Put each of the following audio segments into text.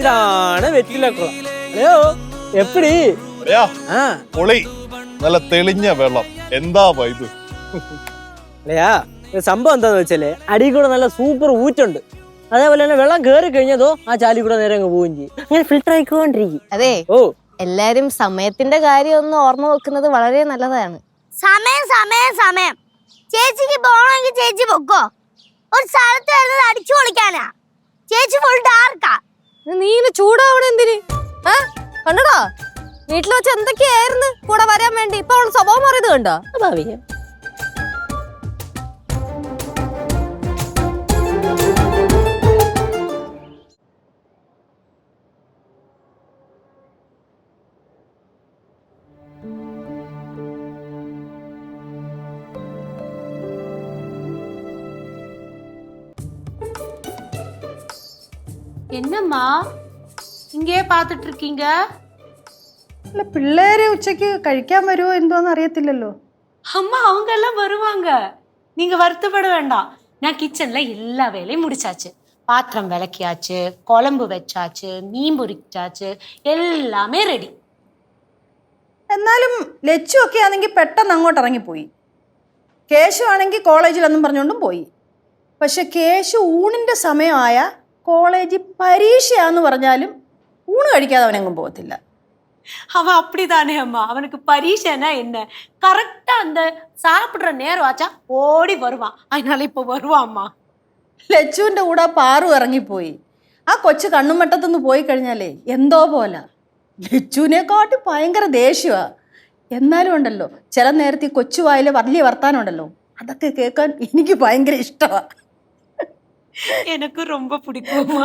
ഇതാണ് വെറ്റിലക്കുളം. അയ്യോ എപ്പടി പൊളി, നല്ല തെളിഞ്ഞ വെള്ളം. എന്താ വൈബ്. അല്ലയാ സംഭവം എന്താന്ന് വെച്ചാല് അടി കൂടെ നല്ല സൂപ്പർ ഊറ്റുണ്ട്. അതേപോലെ തന്നെ വെള്ളം കേറി കഴിഞ്ഞതോ ആ ചാലി കൂടെ നേരെ അങ്ങ് പോവുകയും ചെയ്യും. അങ്ങനെ ഫിൽട്ടർ ആയിക്കൊണ്ടിരിക്കും. അതെ, എല്ലാരും സമയത്തിന്റെ കാര്യം ഒന്ന് ഓർമ്മ വെക്കുന്നത് വളരെ നല്ലതാണ്. സമയം സമയം സമയം. ചേച്ചിക്ക് പോകണമെങ്കിൽ ചേച്ചി പൊക്കോ. ഒരു സ്ഥലത്ത് വരുന്നത് അടിച്ചു പൊളിക്കാനാ. ചേച്ചി ഫുൾ ഡാർക്കാ. നീ ചൂടാവണ എന്തിന്? കണ്ടടാ, വീട്ടിൽ വെച്ച് എന്തൊക്കെയായിരുന്നു കൂടെ വരാൻ വേണ്ടി. ഇപ്പൊ അവള് സ്വഭാവം മാറിയത് കണ്ടോ? என்னம்மா இங்கேயே பார்த்துட்டு இருக்கீங்க? അല്ല, പിള്ളേര് ഉച്ചയ്ക്ക് കഴിക്കാൻ വരുമോ എന്തോന്ന് അറിയത്തില്ലല്ലോ. அம்மா அவங்க எல்லாம் வருவாங்க, நீங்க வருத்தப்பட வேண்டாம். நான் கிச்சன்ல எல்லா வேலையும் முடிச்சாச்சு. பாத்திரம் விளக்கியாச்சு, குழம்பு வச்சாச்சு, மீன் പൊരിച്ചാச்சு, எல்லாமே ரெடி. എന്നാലും ലച്ചു ഒക്കെ ആണെങ്കിൽ പെട്ടെന്ന് അങ്ങോട്ട് ഇറങ്ങിപ്പോയി. കേശു ആണെങ്കിൽ കോളേജിലെന്നും പറഞ്ഞുകൊണ്ടും പോയി. പക്ഷെ കേശു ഊണിൻ്റെ സമയമായ കോളേജിൽ പരീക്ഷയാന്ന് പറഞ്ഞാലും ഊണ് കഴിക്കാതെ അവനെങ്ങും പോകത്തില്ല. அவன் அப்படிதானே அம்மா, அவனுக்கு பரீட்சைன்னா என்ன, கரெக்டா அந்த சாப்பிடுற நேரம் ஆச்சா ஓடி வருவான். அதனால இப்ப வருவான் அம்மா. ലച്ചുവിൻ്റെ കൂടെ പാറു ഇറങ്ങിപ്പോയി. ആ കൊച്ചു കണ്ണുമട്ടത്തുനിന്ന് പോയി കഴിഞ്ഞാലേ എന്തോ പോലെ. ലച്ചുവിനെക്കാട്ടി ഭയങ്കര ദേഷ്യമാണ്. എന്നാലും ഉണ്ടല്ലോ ചില നേരത്തെ ഈ കൊച്ചു വായിലെ വലിയ വർത്താനം ഉണ്ടല്ലോ, അതൊക്കെ കേൾക്കാൻ എനിക്ക് ഭയങ്കര ഇഷ്ടമാണ്. எனக்கு ரொம்ப பிடிக்கும்மா.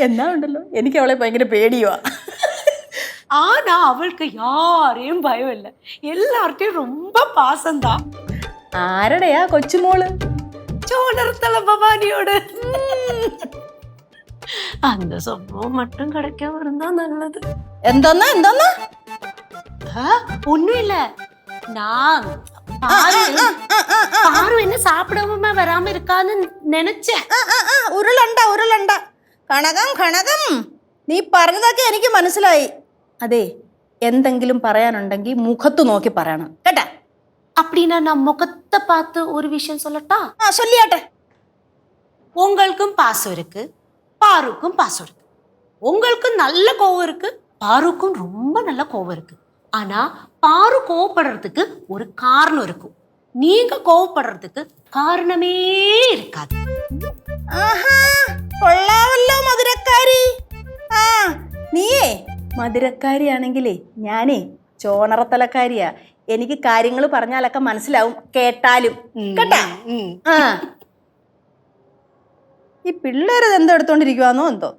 എന്നാ ഉണ്ടല്ലോ എനിക്ക് അവളെ ഭയങ്കര പേടിയുവാ. ஆனா அவளுக்கு யாரையும் பயம் இல்லை, எல்லார்ட்டையும் ரொம்ப பாசம்தான். ആരുടെയാ കൊച്ചുമോള്? சோழர்த்தல பவானியோட. அந்த சம்பவம் மட்டும் கிடைக்காம இருந்தா நல்லது. എന്തോന്നാ എന്തോന്നാ? ஒண்ணும் இல்ல, நான் பாரு என்ன சாப்பிடாம வராம இருக்கான்னு நினைச்சேன். ഉരുളണ്ട ഉരുളണ്ട. കണകം കണകം, നീ പറഞ്ഞതൊക്കെ എനിക്ക് മനസ്സിലായി. അതെ, എന്തെങ്കിലും പറയാനുണ്ടെങ്കിൽ മുഖത്ത് നോക്കി പറയണം കേട്ടാ. அப்படின்னா நான் முகத்தை பார்த்து ஒரு விஷயம் சொல்லட்டா? ചൊല്ലിയാട്ടെ. உங்களுக்கும் பாசம் இருக்கு, பாருக்கும் பாசம் இருக்கு. உங்களுக்கும் நல்ல கோவம் இருக்கு, பாருக்கும் ரொம்ப நல்ல கோவம் இருக்கு. ஆனா பாரு கோவப்படுறதுக்கு ஒரு காரணம் இருக்கும், நீங்க கோவப்படுறதுக்கு காரணமே இருக்காது. കൊള്ളാവല്ലോ മധുരക്കാരി. ആ നീയേ മധുരക്കാരിയാണെങ്കിലേ ഞാനേ ചോണറത്തലക്കാരിയാ. എനിക്ക് കാര്യങ്ങൾ പറഞ്ഞാലൊക്കെ മനസ്സിലാവും, കേട്ടാലും കേട്ടാ. ആ ഈ പിള്ളേര് എന്തോ എടുത്തോണ്ടിരിക്കുവാന്നോ എന്തോ.